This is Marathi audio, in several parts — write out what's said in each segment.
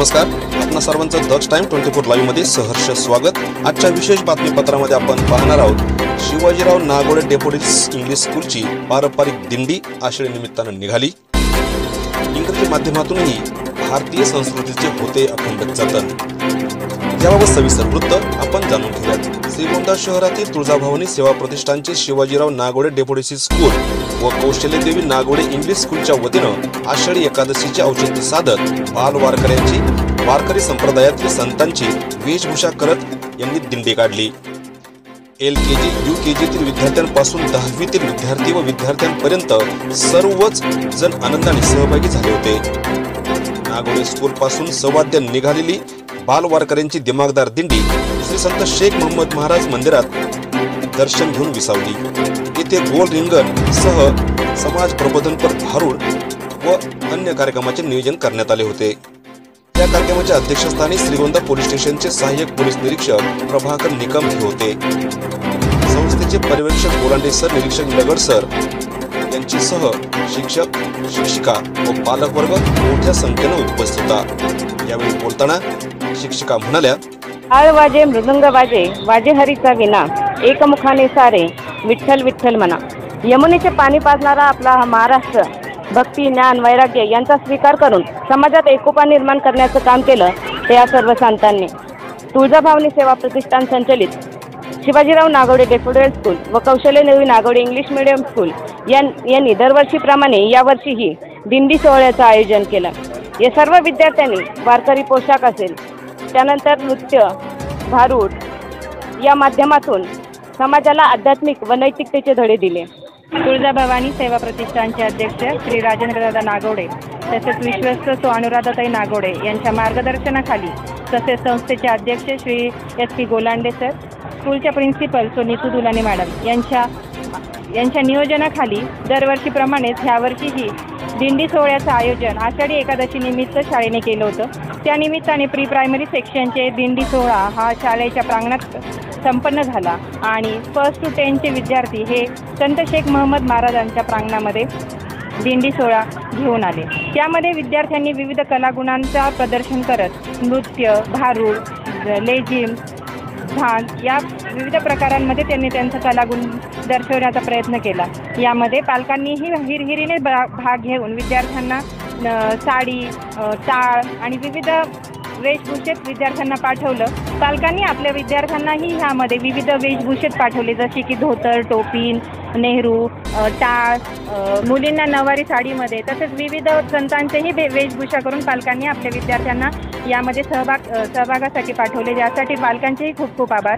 नमस्कार, आपणा सर्वांचं दक्ष टाइम 24 लाईव्ह मध्ये सहर्ष स्वागत। आजच्या विशेष बातमीपत्रामध्ये आपण पाहणार आहोत शिवाजीराव नागोडे डेप्युटीज इंग्लिश स्कूलची पारंपरिक दिंडी आषाढी निमित्तानं निघाली। इंग्रजी माध्यमातूनही भारतीय संस्कृतीचे होते अखंड जतन। याबाबत सविस्तर वृत्त आपण जाणून घेऊयात। श्रीगोंदा शहरातील तुळजाभवानी सेवा प्रतिष्ठानचे शिवाजीराव नागोडे डेप्युटीज स्कूल व कौशल्यदेवी नागोडे इंग्लिश स्कूलच्या वतीनं आषाढी एकादशीचे औचित्य साधत बाल वारकरी संप्रदायातील संतांची वेशभूषा करत यांनी दिंडी काढली। LKG UKGतील विद्यार्थ्यांपासून 10वीतील विद्यार्थी व विद्यार्थ्यांपर्यंत सर्वच जण आनंदाने सहभागी झाले होते। नागोडे स्कूल पासून सवाद्य निघालेली बाल वारकऱ्यांची दिमागदार दिंडी श्री संत शेख मोहम्मद महाराज मंदिरात दर्शन घेऊन विसावली। येथे गोल रिंगण सह समाज प्रबोधनपर भारूड व अन्य कार्यक्रमाचे नियोजन करण्यात आले होते। या कार्यक्रमाच्या अध्यक्षस्थानी श्रीगोंदा पोलीस स्टेशनचे सहाय्यक पोलीस निरीक्षक प्रभाकर निकम हे होते। संस्थेचे पर्यवेक्षक गोलांडे सर, निरीक्षक लगड सर यांच्यासह शिक्षक शिक्षिका व पालक वर्ग मोठ्या संख्येने उपस्थित होता। यावेळी बोलताना शिक्षिका म्हणाल्या, आळ वाजे मृदंग वाजे, वाजे हरीचा विना, एकमुखाने सारे विठ्ठल विठ्ठल म्हणा। यमुनेचे पाणी पाजणारा आपला हा महाराष्ट्र भक्ती, ज्ञान, वैराग्य यांचा स्वीकार करून समाजात एकोपा निर्माण करण्याचं काम केलं ते या सर्व संतांनी। तुळजाभवानी सेवा प्रतिष्ठान संचलित शिवाजीराव नागोडे डेप्युटीज स्कूल व कौशल्यदेवी नागोडे इंग्लिश मीडियम स्कूल यांनी दरवर्षीप्रमाणे यावर्षीही दिंडी सोहळ्याचं आयोजन केलं। या सर्व विद्यार्थ्यांनी वारकरी पोशाख असेल, त्यानंतर नृत्य, भारूड या माध्यमातून समाजाला आध्यात्मिक व नैतिकतेचे धडे दिले। तुळजाभवानी सेवा प्रतिष्ठानचे अध्यक्ष श्री राजेंद्रदादा नागोडे तसेच विश्वस्त सो अनुराधाताई नागोडे यांच्या मार्गदर्शनाखाली, तसेच संस्थेचे अध्यक्ष श्री SP गोलांडे सर, स्कूलच्या प्रिन्सिपल सो नीतू दुलाने मॅडम यांच्या नियोजनाखाली दरवर्षीप्रमाणेच यावर्षीही दिंडी सोहळ्याचं आयोजन आषाढी एकादशी निमित्त शाळेने केलं होतं। त्यानिमित्ताने प्री प्रायमरी सेक्शनचे दिंडी सोहळा हा शाळेच्या प्रांगणात संपन्न झाला आणि 1st to 10चे विद्यार्थी हे संत शेख मोहम्मद महाराजांच्या प्रांगणामध्ये दिंडी सोहळा घेऊन आले। त्यामध्ये विद्यार्थ्यांनी विविध कलागुणांचा प्रदर्शन करत नृत्य, भारूड, लेझिम, झांज या विविध प्रकारांमध्ये त्यांनी त्यांचा कलागुण दर्शवण्याचा प्रयत्न केला। यामध्ये पालकांनीही हिरहिरीने भाग घेऊन विद्यार्थ्यांना साडी, टाळ आणि विविध वेशभूषेत विद्यार्थ्यांना पाठवलं। पालकांनी आपल्या विद्यार्थ्यांनाही ह्यामध्ये विविध वेशभूषेत पाठवले, जसे की धोतर, टोपी, नेहरू, टाळ, मुलींना नवारी साडीमध्ये, तसेच विविध संतांचेही वेशभूषा करून पालकांनी आपल्या विद्यार्थ्यांना यामध्ये सहभागासाठी पाठवले। यासाठी पालकांचेही खूप खूप आभार।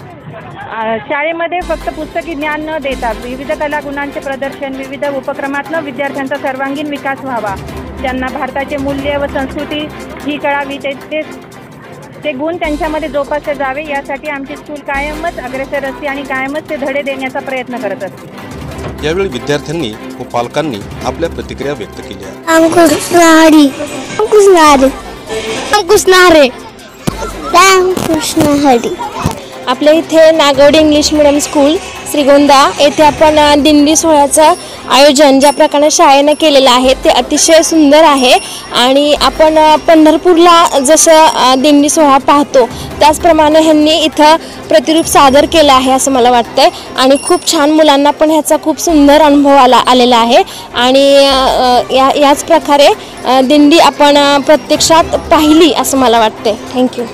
शाळेमध्ये फक्त पुस्तकी ज्ञान न देता विविध कलागुणांचे प्रदर्शन, विविध उपक्रमातून विद्यार्थ्यांचा सर्वांगीण विकास व्हावा, त्यांना भारताचे मूल्य व संस्कृती ही कळावी, ते गुण त्यांच्यामध्ये जोपासले जावे, यासाठी आमची स्कूल कायमच अग्रेसर असते आणि कायमच ते धडे देण्याचा प्रयत्न करत असते। यावेळी विद्यार्थ्यांनी व पालकांनी आपल्या प्रतिक्रिया व्यक्त केल्या। आपल्या इथे Nagode English medium school Shrigonda येथे आपण दिंडी सोहळ्याचं आयोजन ज्या प्रकारे शाळेनं केलेलं आहे ते अतिशय सुंदर आहे आणि आपण पंढरपूरला जसं दिंडी सोहळा पाहतो त्याचप्रमाणे ह्यांनी इथं प्रतिरूप सादर केलं आहे असं मला वाटतंय आणि खूप छान मुलांना पण ह्याचा खूप सुंदर अनुभव आलेला आहे आणि याच प्रकारे दिंडी आपण प्रत्यक्षात पाहिली असं मला वाटतंय। थँक्यू।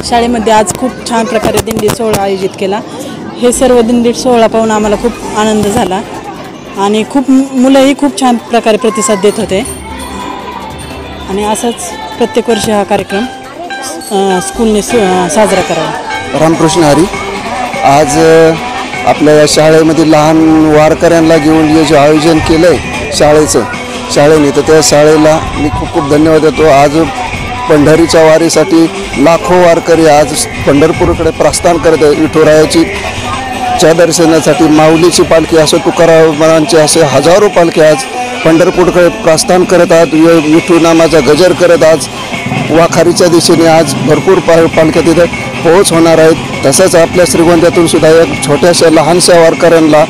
शाळेमध्ये आज खूप छान प्रकारे दिंडी सोहळा आयोजित केला। हे सर्व दिंडी सोहळा पाहून आम्हाला खूप आनंद झाला आणि खूप मुलंही खूप छान प्रकारे प्रतिसाद देत होते आणि असंच प्रत्येक वर्षी हा कार्यक्रम स्कूलने साजरा करावा। रामकृष्ण हरी। आज आपल्या या शाळेमध्ये लहान वारकऱ्यांना घेऊन हे जे आयोजन केलं आहे शाळेने, तर त्या शाळेला मी खूप खूप धन्यवाद देतो। आज पंढरीच्या वारीसाठी लाखो वारकरी आज पंढरपूरकडे प्रस्थान करत आहे। विठुरायाची च्या दर्शनासाठी माऊलीची पालखी असो, तुकारामांची असे हजारो पालखी आज पंढरपूरकडे प्रस्थान करत आहेत। विठू नामाचा गजर करत आज वाखारीच्या दिशेने आज भरपूर पालख्या तिथे पोहोच होणार आहेत। तसंच आपल्या श्रीगोंद्यातून सुद्धा एक छोट्याशा लहानशा वारकऱ्यांना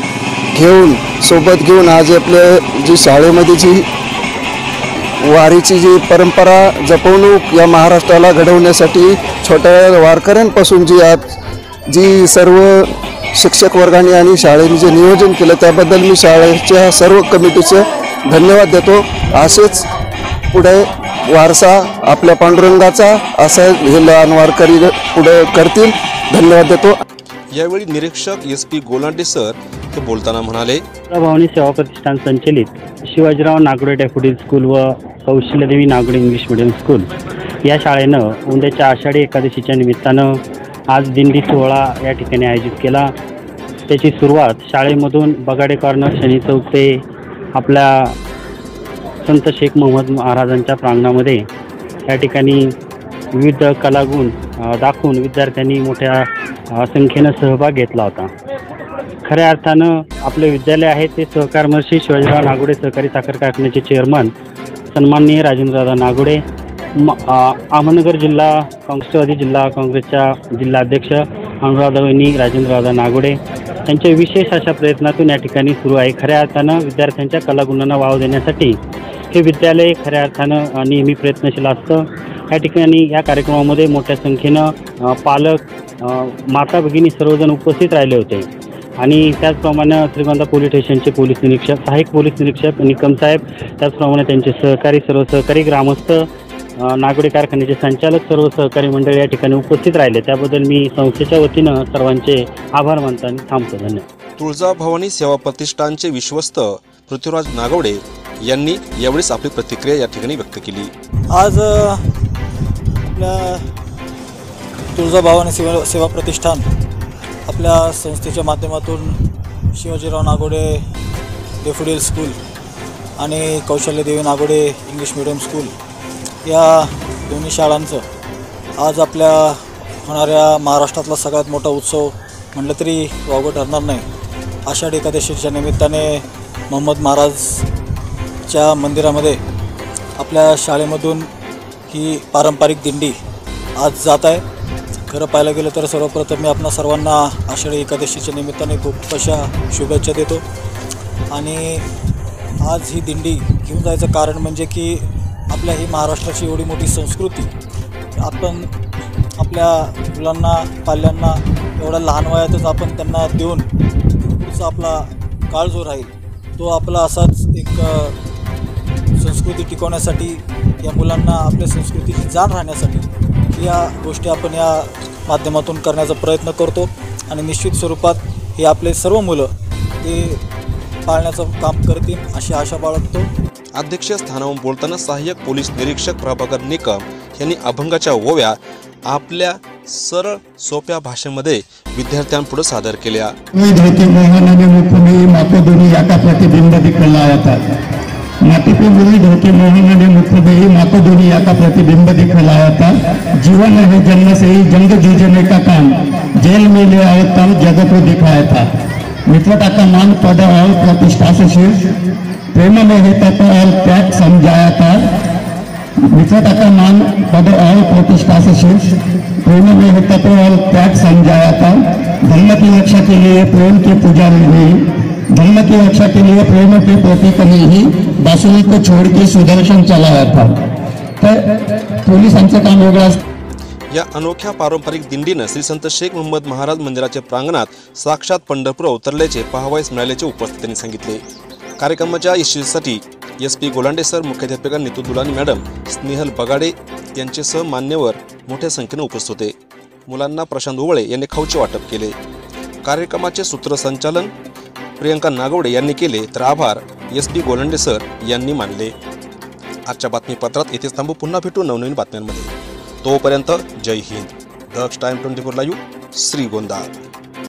सोबत घेऊन आज आपल्या जी शाळेमध्ये जी वारीची जी परंपरा जपवणूक या महाराष्ट्राला घडवण्यासाठी छोट्या वारकऱ्यांपासून जी सर्व शिक्षक वर्गाने आणि शाळेने जे नियोजन केलं त्याबद्दल मी शाळेच्या सर्व कमिटीचे धन्यवाद देतो. असेच पुढे वारसा आपल्या पांडुरंगाचा असा हे लहान वारकरी पुढे करतील. धन्यवाद देतो. यावेळी निरीक्षक SP गोलांडे सर ते बोलताना म्हणाले, भवानी सेवा प्रतिष्ठान संचलित शिवाजीराव नागोडे डॅफोडिल स्कूल व कौशल्यदेवी नागोडे इंग्लिश मिडियम स्कूल या शाळेनं उद्याच्या आषाढी एकादशीच्या निमित्तानं आज दिंडी सोहळा या ठिकाणी आयोजित केला. त्याची सुरुवात शाळेमधून बगाडे कॉर्नर शनी चौक ते आपल्या संत शेख मोहम्मद महाराजांच्या प्रांगणामध्ये या ठिकाणी विविध कलागुण दाखवून विद्यार्थ्यांनी मोठ्या संख्येनं सहभाग घेतला होता. खऱ्या अर्थानं आपले विद्यालय आहे ते सहकारमर्षी शिवाजीराव नागोडे सहकारी साखर कारखान्याचे चेअरमन सन्माननीय राजेंद्रदादा नागोडे, अहमदनगर जिल्हा राष्ट्रवादी जिल्हा काँग्रेसच्या जिल्हाध्यक्ष अनुराधावहिनी राजेंद्रदादा नागोडे यांच्या विशेष अशा प्रयत्नातून या ठिकाणी सुरू आहे. खऱ्या अर्थानं विद्यार्थ्यांच्या कलागुणांना वाव देण्यासाठी हे विद्यालय खऱ्या अर्थानं नेहमी प्रयत्नशील असतं. या ठिकाणी या कार्यक्रमामध्ये मोठ्या संख्येनं पालक, माता भगिनी सर्वजण उपस्थित राहिले होते आणि त्याचप्रमाणे श्रीगोंदा पोलीस स्टेशनचे पोलीस निरीक्षक, सहाय्यक पोलीस निरीक्षक निकम साहेब, त्याचप्रमाणे त्यांचे सर्व सहकारी ग्रामस्थ, नागोडे कारखान्याचे संचालक, सर्व सहकारी मंडळी या ठिकाणी उपस्थित राहिले. त्याबद्दल मी संस्थेच्या वतीनं सर्वांचे आभार मानताना थांबतो. धन्यवाद. तुळजाभवानी सेवा प्रतिष्ठानचे विश्वस्त पृथ्वीराज नागवडे यांनी यावेळेस आपली प्रतिक्रिया या ठिकाणी व्यक्त केली. आज आपल्या तुळजाभवानी सेवा प्रतिष्ठान आपल्या संस्थेच्या माध्यमातून शिवाजीराव नागोडे डॅफोडिल स्कूल आणि कौशल्यदेवी नागोडे इंग्लिश मिडियम स्कूल या दोन्ही शाळांचं आज आपल्या होणाऱ्या महाराष्ट्रातला सगळ्यात मोठा उत्सव म्हटलं तरी वावगं ठरणार नाही. आषाढी एकादशीच्या निमित्ताने मोहम्मद महाराजच्या मंदिरामध्ये आपल्या शाळेमधून ही पारंपरिक दिंडी आज जात आहे. खरं पाहायला गेलं तर सर्वप्रथम मी आपणा सर्वांना आषाढी एकादशीच्या निमित्ताने खूप अशा शुभेच्छा देतो. आणि आज ही दिंडी घेऊन जायचं कारण म्हणजे की आपल्या ही महाराष्ट्राची एवढी मोठी संस्कृती आपण आपल्या मुलांना, पाल्यांना एवढ्या लहान वयातच आपण त्यांना देऊन पुढचा आपला काळ जो राहील तो आपला असाच एक संस्कृती टिकवण्यासाठी, या मुलांना आपल्या संस्कृतीची जाण राहण्यासाठी या गोष्टी आपण या माध्यमातून करण्याचा प्रयत्न करतो. आणि निश्चित स्वरूपात हे आपले सर्व मुलं ते पाळण्याचं काम करतील अशी आशा बाळगतो. अध्यक्षस्थानावरून बोलताना सहाय्यक पोलीस निरीक्षक प्रभाकर निकम यांनी अभंगाच्या ओव्या आपल्या सरळ सोप्या भाषेमध्ये विद्यार्थ्यांपुढे सादर केल्या. माटी मुली धोके मोहन मुखबेही माता दुनिया का प्रतिबिंब दिखलाया था. जीवन है जन्म से ही जंग जूझने का काम, जेल में ले आए तब जगत को दिखाया था. मित्रता का मान पद और प्रतिष्ठा से शीर्ष, प्रेम में है तप और त्याग समझाया था. मित्रता का मान पद और प्रतिष्ठा से शीर्ष, प्रेम में है तप और त्याग समझाया था. धर्म की रक्षा के लिए प्रेम की पूजा नहीं, धर्म की रक्षा के लिए प्रेम के प्रतीक नहीं, बासुरी को छोड़ के सुदर्शन चलाया था. तर पोलिसांचं काम वेगळं असतं. या अनोख्या पारंपरिक दिंडीनं श्री संत शेख मोहम्मद महाराज मंदिराच्या प्रांगणात साक्षात पंढरपूर उतरल्याचे पाहावयास मिळाल्याचे उपस्थितांनी सांगितले. कार्यक्रमाच्या यशस्वीसाठी SP गोलांडे सर, मुख्याध्यापिका नीतू दुलानी मॅडम, स्नेहल बगाडे यांच्यासह मान्यवर मोठ्या संख्येने उपस्थित होते. मुलांना प्रशांत उवळे यांनी खाऊचे वाटप केले. कार्यक्रमाचे सूत्रसंचालन प्रियंका नागवडे यांनी केले तर आभार SP गोलांडे सर यांनी मानले. आजच्या बातमीपत्रात येथेच थांबू. पुन्हा भेटू नवनवीन बातम्यांमध्ये. तोपर्यंत जय हिंद. दक्ष टाइम 24 लाईव्ह, श्रीगोंदा.